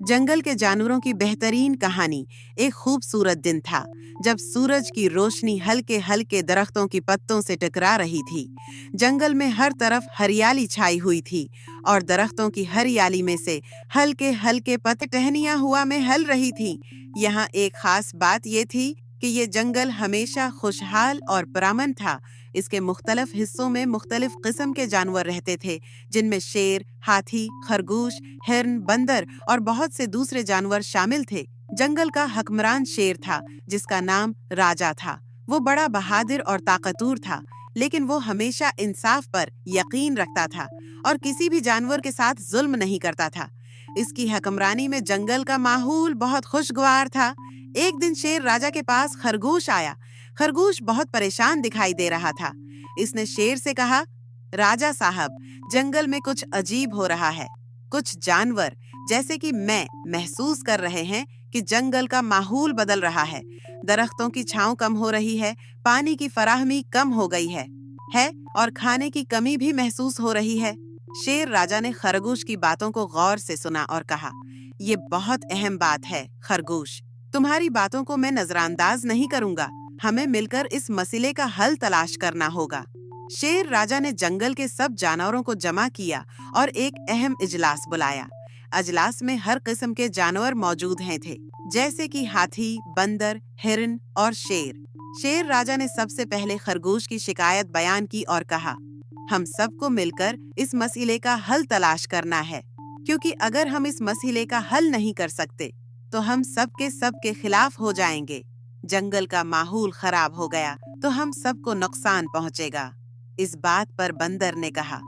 जंगल के जानवरों की बेहतरीन कहानी। एक खूबसूरत दिन था जब सूरज की रोशनी हल्के हल्के दरख्तों की पत्तों से टकरा रही थी। जंगल में हर तरफ हरियाली छाई हुई थी और दरख्तों की हरियाली में से हल्के हल्के पत्ते टहनियां हुआ में हल रही थी। यहाँ एक खास बात ये थी कि ये जंगल हमेशा खुशहाल और पुरअमन था। इसके मुख्तलिफ हिस्सों में मुख्तलिफ किस्म के जानवर रहते थे, जिनमें शेर, हाथी, खरगोश, हिरन, बंदर और बहुत से दूसरे जानवर शामिल थे। जंगल का हुक्मरान शेर था, जिसका नाम राजा था। वो बड़ा बहादुर और ताकतवर था, लेकिन वो हमेशा इंसाफ पर यकीन रखता था और किसी भी जानवर के साथ जुल्म नहीं करता था। इसकी हुक्मरानी में जंगल का माहौल बहुत खुशगवार था। एक दिन शेर राजा के पास खरगोश आया। खरगोश बहुत परेशान दिखाई दे रहा था। इसने शेर से कहा, राजा साहब, जंगल में कुछ अजीब हो रहा है। कुछ जानवर, जैसे कि मैं, महसूस कर रहे हैं कि जंगल का माहौल बदल रहा है। दरख्तों की छांव कम हो रही है, पानी की फराहमी कम हो गई है और खाने की कमी भी महसूस हो रही है। शेर राजा ने खरगोश की बातों को गौर से सुना और कहा, ये बहुत अहम बात है खरगोश। तुम्हारी बातों को मैं नजरअंदाज नहीं करूंगा। हमें मिलकर इस मसले का हल तलाश करना होगा। शेर राजा ने जंगल के सब जानवरों को जमा किया और एक अहम इजलास बुलाया। अजलास में हर किस्म के जानवर मौजूद हैं थे, जैसे कि हाथी, बंदर, हिरन और शेर। शेर राजा ने सबसे पहले खरगोश की शिकायत बयान की और कहा, हम सबको मिलकर इस मसले का हल तलाश करना है, क्योंकि अगर हम इस मसले का हल नहीं कर सकते तो हम सबके खिलाफ हो जाएंगे। जंगल का माहौल खराब हो गया तो हम सबको नुकसान पहुंचेगा। इस बात पर बंदर ने कहा,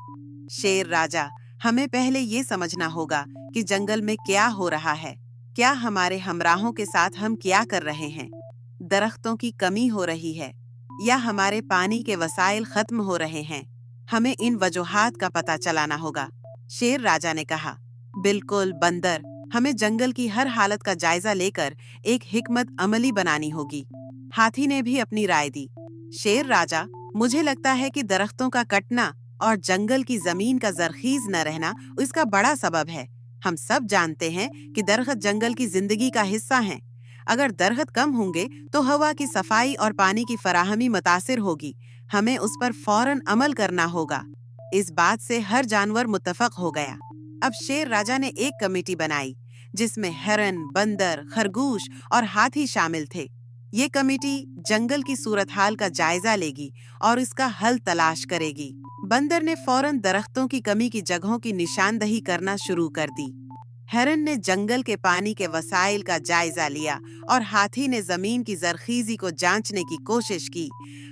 शेर राजा, हमें पहले ये समझना होगा कि जंगल में क्या हो रहा है। क्या हमारे हमराहों के साथ हम क्या कर रहे हैं? दरख्तों की कमी हो रही है या हमारे पानी के वसाइल खत्म हो रहे हैं? हमें इन वजूहात का पता चलाना होगा। शेर राजा ने कहा, बिल्कुल बंदर, हमें जंगल की हर हालत का जायजा लेकर एक हिकमत अमली बनानी होगी। हाथी ने भी अपनी राय दी। शेर राजा, मुझे लगता है कि दरख्तों का कटना और जंगल की जमीन का जरखीज न रहना इसका बड़ा सबब है। हम सब जानते हैं कि दरख्त जंगल की जिंदगी का हिस्सा हैं। अगर दरख्त कम होंगे तो हवा की सफाई और पानी की फराहमी मुतासिर होगी। हमें उस पर फौरन अमल करना होगा। इस बात से हर जानवर मुत्तफक हो गया। अब शेर राजा ने एक कमेटी बनाई, जिसमें हिरन, बंदर, खरगोश और हाथी शामिल थे। ये कमेटी जंगल की सूरत हाल का जायजा लेगी और इसका हल तलाश करेगी। बंदर ने फौरन दरख्तों की कमी की जगहों की निशानदही करना शुरू कर दी। हिरन ने जंगल के पानी के वसाइल का जायजा लिया और हाथी ने जमीन की जरखीजी को जांचने की कोशिश की।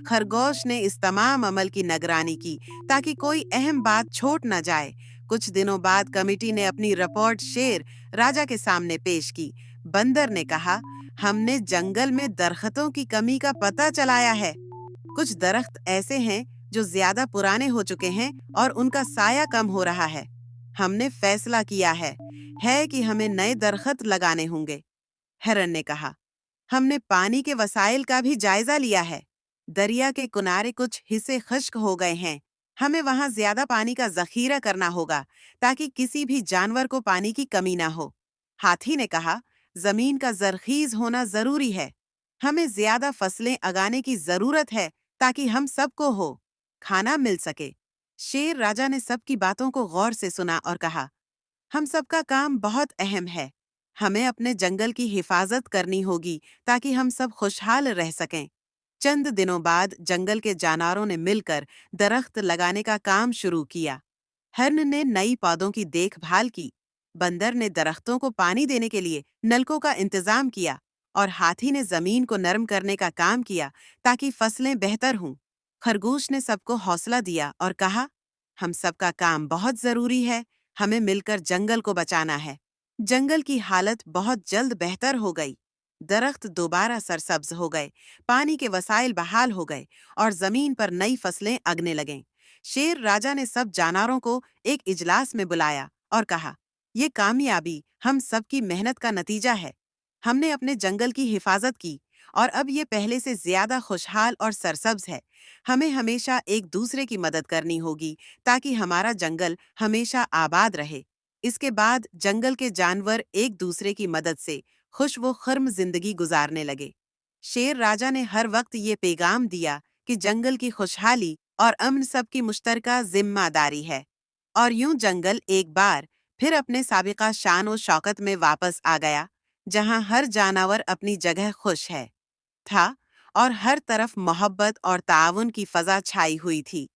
खरगोश ने इस तमाम अमल की निगरानी की ताकि कोई अहम बात छूट न जाए। कुछ दिनों बाद कमेटी ने अपनी रिपोर्ट शेर राजा के सामने पेश की। बंदर ने कहा, हमने जंगल में दरख्तों की कमी का पता चलाया है। कुछ दरख्त ऐसे हैं जो ज्यादा पुराने हो चुके हैं और उनका साया कम हो रहा है। हमने फैसला किया है कि हमें नए दरख्त लगाने होंगे। हिरन ने कहा, हमने पानी के वसाइल का भी जायजा लिया है। दरिया के किनारे कुछ हिस्से खुश्क हो गए हैं। हमें वहां ज्यादा पानी का जखीरा करना होगा ताकि किसी भी जानवर को पानी की कमी ना हो। हाथी ने कहा, जमीन का जरखीज होना जरूरी है। हमें ज्यादा फसलें उगाने की जरूरत है ताकि हम सबको खाना मिल सके। शेर राजा ने सबकी बातों को गौर से सुना और कहा, हम सबका काम बहुत अहम है। हमें अपने जंगल की हिफाजत करनी होगी ताकि हम सब खुशहाल रह सकें। चंद दिनों बाद जंगल के जानवरों ने मिलकर दरख्त लगाने का काम शुरू किया। हिरन ने नई पौधों की देखभाल की। बंदर ने दरख्तों को पानी देने के लिए नलकों का इंतजाम किया और हाथी ने जमीन को नरम करने का काम किया ताकि फसलें बेहतर हों। खरगोश ने सबको हौसला दिया और कहा, हम सबका काम बहुत जरूरी है। हमें मिलकर जंगल को बचाना है। जंगल की हालत बहुत जल्द बेहतर हो गई। दरख्त दोबारा सरसब्ज हो गए, पानी के वसाइल बहाल हो गए और जमीन पर नई फसलें अगने लगें। शेर राजा ने सब जानवरों को एक इजलास में बुलाया और कहा, ये कामयाबी हम सबकी मेहनत का नतीजा है। हमने अपने जंगल की हिफाजत की और अब ये पहले से ज्यादा खुशहाल और सरसब्ज है। हमें हमेशा एक दूसरे की मदद करनी होगी ताकि हमारा जंगल हमेशा आबाद रहे। इसके बाद जंगल के जानवर एक दूसरे की मदद से खुश व खर्म जिंदगी गुजारने लगे। शेर राजा ने हर वक्त ये पैगाम दिया कि जंगल की खुशहाली और अमन सबकी मुश्तरका जिम्मेदारी है। और यूं जंगल एक बार फिर अपने साबिका शान और शौकत में वापस आ गया, जहां हर जानवर अपनी जगह खुश है था और हर तरफ मोहब्बत और ताउन की फजा छाई हुई थी।